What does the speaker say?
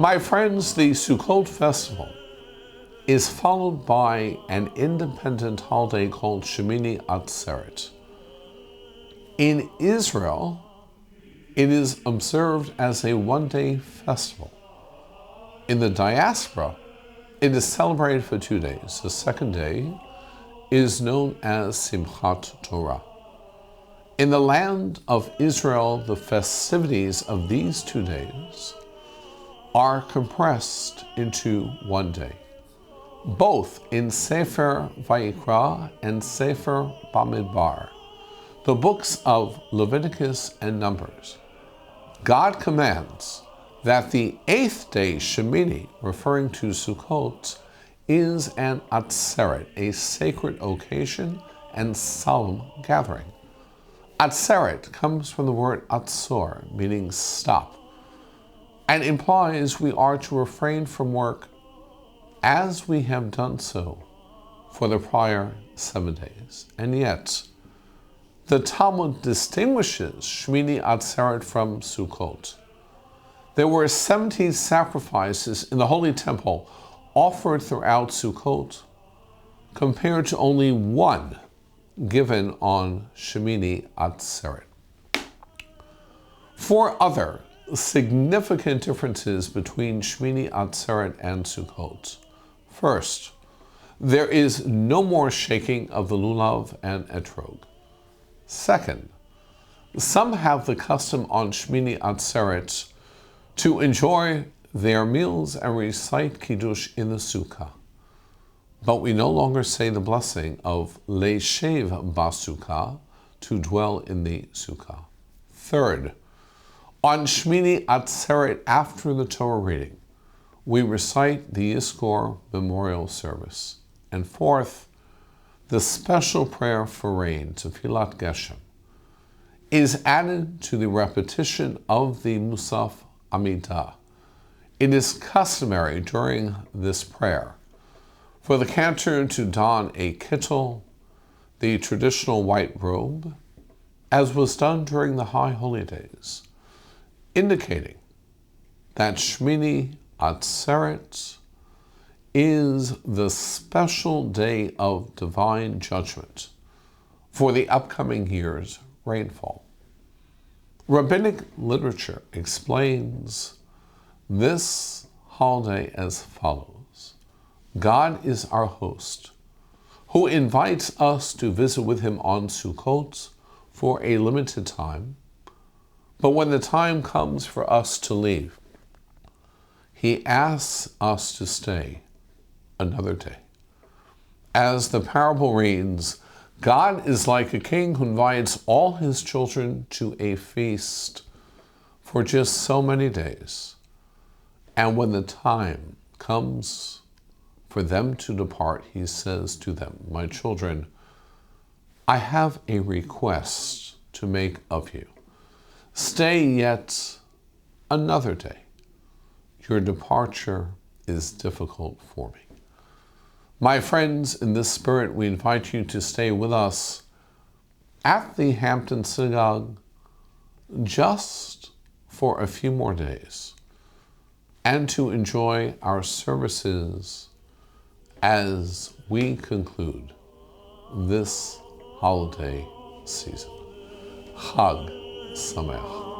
My friends, the Sukkot festival is followed by an independent holiday called Shemini Atzeret. In Israel, it is observed as a one-day festival. In the diaspora, it is celebrated for 2 days. The second day is known as Simchat Torah. In the land of Israel, the festivities of these 2 days are compressed into one day, both in Sefer Vayikra and Sefer Bamidbar, the books of Leviticus and Numbers. God commands that the 8th day, Shemini, referring to Sukkot, is an Atzeret, a sacred occasion and solemn gathering. Atzeret comes from the word atzor, meaning stop, and implies we are to refrain from work as we have done so for the prior 7 days. And yet, the Talmud distinguishes Shemini Atzeret from Sukkot. There were 70 sacrifices in the Holy Temple offered throughout Sukkot, compared to only one given on Shemini Atzeret. 4 other significant differences between Shemini Atzeret and Sukkot. First, there is no more shaking of the lulav and etrog. Second, some have the custom on Shemini Atzeret to enjoy their meals and recite Kiddush in the Sukkah. But we no longer say the blessing of Leishev Basukkah, to dwell in the Sukkah. Third, on Shemini Atzeret after the Torah reading, we recite the Yizkor memorial service. And fourth, the special prayer for rain, Tefillat Geshem, is added to the repetition of the Musaf Amidah. It is customary during this prayer for the cantor to don a kittel, the traditional white robe, as was done during the High Holy Days, indicating that Shemini Atzeret is the special day of divine judgment for the upcoming year's rainfall. Rabbinic literature explains this holiday as follows. God is our host, who invites us to visit with him on Sukkot for a limited time, but when the time comes for us to leave, he asks us to stay another day. As the parable reads, God is like a king who invites all his children to a feast for just so many days. And when the time comes for them to depart, he says to them, my children, I have a request to make of you. Stay yet another day. Your departure is difficult for me. My friends, in this spirit, we invite you to stay with us at the Hampton Synagogue just for a few more days and to enjoy our services as we conclude this holiday season. Chag Sameach.